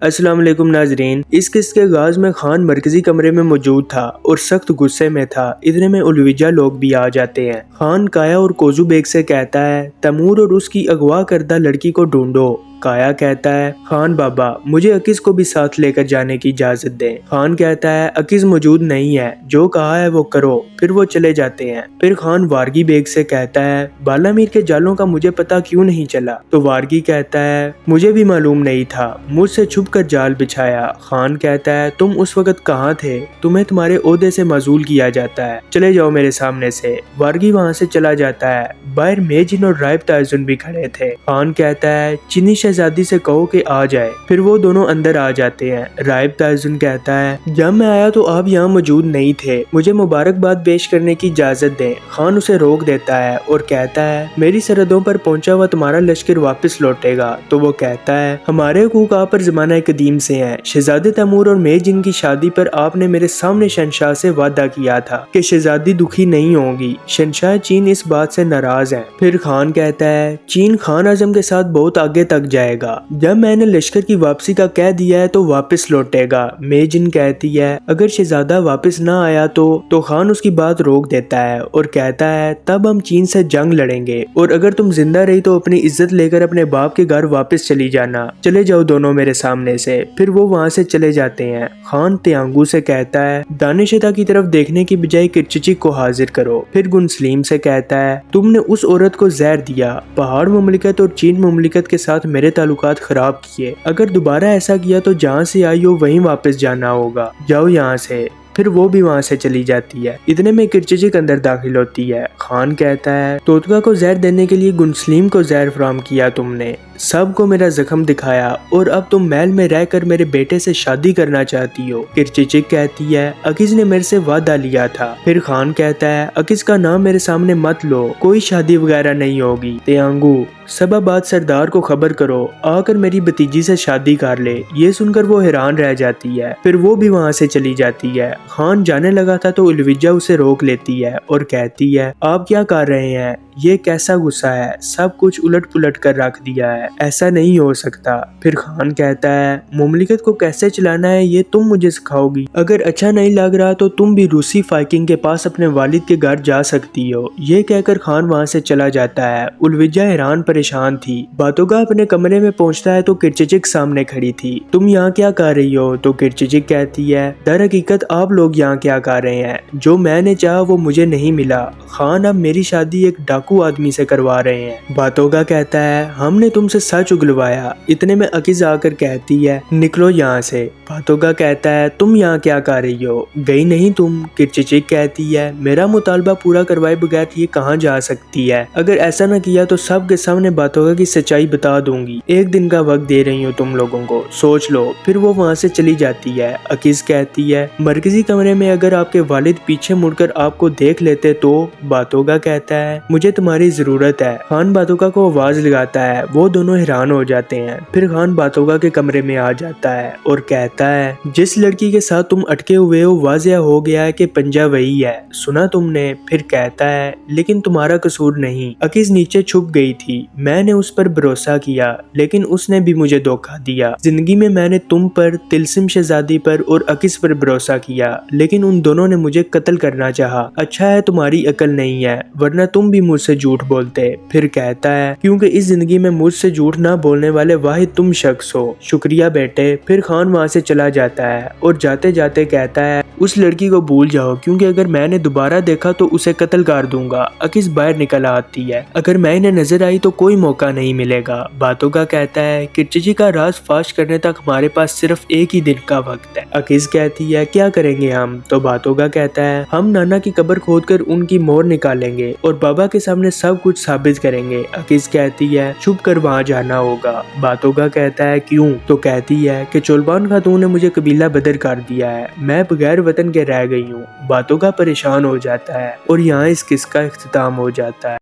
السلام علیکم ناظرین، اس قسط کے آغاز میں خان مرکزی کمرے میں موجود تھا اور سخت غصے میں تھا۔ اتنے میں الوجہ لوگ بھی آ جاتے ہیں۔ خان کایا اور کوزو بیگ سے کہتا ہے تیمور اور اس کی اغوا کردہ لڑکی کو ڈھونڈو۔ کایا کہتا ہے خان بابا مجھے عکیز کو بھی ساتھ لے کر جانے کی اجازت دیں۔ خان کہتا ہے عکیز موجود نہیں ہے، جو کہا ہے وہ کرو۔ پھر وہ چلے جاتے ہیں۔ پھر خان وارگی بیگ سے کہتا ہے بالا میر کے جالوں کا مجھے پتا کیوں نہیں چلا؟ تو وارگی کہتا ہے مجھے بھی معلوم نہیں تھا، مجھ سے چھپ کر جال بچھایا۔ خان کہتا ہے تم اس وقت کہاں تھے؟ تمہیں تمہارے عہدے سے معزول کیا جاتا ہے، چلے جاؤ میرے سامنے سے۔ وارگی وہاں سے چلا جاتا ہے۔ باہر میجن اور رائب تائزن بھی کھڑے تھے۔ خان کہتا ہے چینی شہزادی سے کہو کہ آ جائے۔ پھر وہ دونوں اندر آ جاتے ہیں۔ رائب تائزن کہتا ہے جب میں آیا تو آپ یہاں موجود نہیں تھے، مجھے مبارکباد پیش کرنے کی اجازت دیں۔ خان اسے روک دیتا ہے اور کہتا ہے میری سرحدوں پر پہنچا ہوا تمہارا لشکر واپس لوٹے گا۔ تو وہ کہتا ہے ہمارے حقوق آپ پر زمانہ قدیم سے ہیں۔ شہزادے تیمور اور میجن کی شادی پر آپ نے میرے سامنے شہنشاہ سے وعدہ کیا تھا کہ شہزادی دکھی نہیں ہوگی۔ شہنشاہ چین اس بات سے ناراض ہیں۔ پھر خان کہتا ہے چین خان اعظم کے ساتھ بہت آگے تک جائے گا۔ جب میں نے لشکر کی واپسی کا کہہ دیا ہے تو واپس لوٹے گا۔ میجن کہتی ہے اگر شہزادہ واپس نہ آیا تو خان اس کی بات روک دیتا ہے اور کہتا ہے تب ہم چین سے جنگ لڑیں گے، اور اگر تم زندہ رہی تو اپنی عزت لے کر اپنے باپ کے گھر واپس چلی جانا۔ چلے جاؤ دونوں میرے سامنے سے۔ پھر وہ وہاں سے چلے جاتے ہیں۔ خان تیانگو سے کہتا ہے دانشتا کی طرف دیکھنے کی بجائے کرچچک کو حاضر کرو۔ پھر گن سلیم سے کہتا ہے تم نے اس عورت کو زہر دیا، پہاڑ مملکت اور چین مملکت کے ساتھ میرے تعلقات خراب کیے۔ اگر دوبارہ ایسا کیا تو جہاں سے آئی ہو وہیں واپس جانا ہوگا، جاؤ یہاں سے۔ پھر وہ بھی وہاں سے چلی جاتی ہے۔ اتنے میں کرچچک اندر داخل ہوتی ہے۔ خان کہتا ہے توتکا کو زہر دینے کے لیے گنسلیم کو زہر فراہم کیا تم نے، سب کو میرا زخم دکھایا، اور اب تم محل میں رہ کر میرے بیٹے سے شادی کرنا چاہتی ہو۔ کرچچک کہتی ہے عکیز نے میرے سے وعدہ لیا تھا۔ پھر خان کہتا ہے عکیز کا نام میرے سامنے مت لو، کوئی شادی وغیرہ نہیں ہوگی۔ تیانگو سب آباد سردار کو خبر کرو، آ کر میری بھتیجی سے شادی کر لے۔ یہ سن کر وہ حیران رہ جاتی ہے۔ پھر وہ بھی وہاں سے چلی جاتی ہے۔ خان جانے لگا تھا تو الوجہ اسے روک لیتی ہے اور کہتی ہے آپ کیا کر رہے ہیں؟ یہ کیسا غصہ ہے، سب کچھ الٹ پلٹ کر رکھ دیا ہے، ایسا نہیں ہو سکتا۔ پھر خان کہتا ہے مملکت کو کیسے چلانا ہے یہ تم مجھے سکھاؤ گی، اگر اچھا نہیں لگ رہا تو تم بھی روسی فائکنگ کے پاس اپنے والد کے گھر جا سکتی ہو۔ یہ کہہ کر خان وہاں سے چلا جاتا ہے۔ الوجہ حیران پریشان تھی۔ باتوگا اپنے کمرے میں پہنچتا ہے تو کرچچک سامنے کھڑی تھی۔ تم یہاں کیا کر رہی ہو؟ تو کرچچک کہتی ہے در حقیقت آپ لوگ یہاں کیا کر رہے ہیں؟ جو میں نے چاہا وہ مجھے نہیں ملا۔ خان اب میری شادی ایک ڈاکو آدمی سے کروا رہے ہیں۔ باتوگا کہتا ہے ہم نے تم سے سچ اگلوایا۔ اتنے میں عکیز آ کر کہتی ہے نکلو یہاں سے۔ باتوگا کہتا ہے تم یہاں کیا کر رہی ہو؟ گئی نہیں تم؟ کرچچک کہتی ہے میرا مطالبہ پورا کروائے بغیر یہ کہاں جا سکتی ہے؟ اگر ایسا نہ کیا تو سب کے سامنے باتوگا کی سچائی بتا دوں گی۔ ایک دن کا وقت دے رہی ہوں تم لوگوں کو، سوچ لو۔ پھر وہ وہاں سے چلی جاتی ہے۔ عکیز کہتی ہے مرکزی کمرے میں اگر آپ کے والد پیچھے مڑ کر آپ کو دیکھ لیتے تو؟ باتوگا کہتا ہے مجھے تمہاری ضرورت ہے۔ خان باتوگا کو آواز لگاتا ہے۔ وہ دونوں حیران ہو جاتے ہیں۔ پھر خان باتوگا کے کمرے میں آ جاتا ہے اور کہتا ہے جس لڑکی کے ساتھ تم اٹکے ہوئے ہو واضح ہو گیا ہے کہ پنجہ وہی ہے، سنا تم نے؟ پھر کہتا ہے لیکن تمہارا قصور نہیں، عکیز نیچے چھپ گئی تھی، میں نے اس پر بھروسہ کیا لیکن اس نے بھی مجھے دھوکہ دیا۔ زندگی میں میں نے تم پر، تلسم شہزادی پر اور عکیز پر بھروسہ کیا، لیکن ان دونوں نے مجھے قتل کرنا چاہا۔ اچھا ہے تمہاری عقل نہیں ہے، ورنہ تم بھی مجھ سے جھوٹ بولتے۔ پھر کہتا ہے کیونکہ اس زندگی میں مجھ سے جھوٹ نہ بولنے والے واحد تم شخص ہو، شکریہ بیٹے۔ پھر خان وہاں سے چلا جاتا ہے اور جاتے جاتے کہتا ہے اس لڑکی کو بھول جاؤ، کیونکہ اگر میں نے دوبارہ دیکھا تو اسے قتل کر دوں گا۔ عکیز باہر نکل آتی ہے۔ اگر میں انہیں نظر آئی تو کوئی موقع نہیں ملے گا۔ باتوگا کہتا ہے کرچچک کا راز فاش کرنے تک ہمارے پاس صرف ایک ہی دن کا وقت ہے۔ عکیز کہتی ہے کیا کریں گے ہم؟ تو باتوگا کہتا ہے ہم نانا کی قبر کھود کر ان کی مہر نکالیں گے اور بابا کے سامنے سب کچھ ثابت کریں گے۔ عکیز کہتی ہے چھپ کر وہاں جانا ہوگا۔ باتوگا کہتا ہے کیوں؟ تو کہتی ہے کہ چولبان خاتون نے مجھے قبیلہ بدر کر دیا ہے، میں بغیر وطن کے رہ گئی ہوں۔ باتوگا پریشان ہو جاتا ہے اور یہاں اس قصے کا اختتام ہو جاتا ہے۔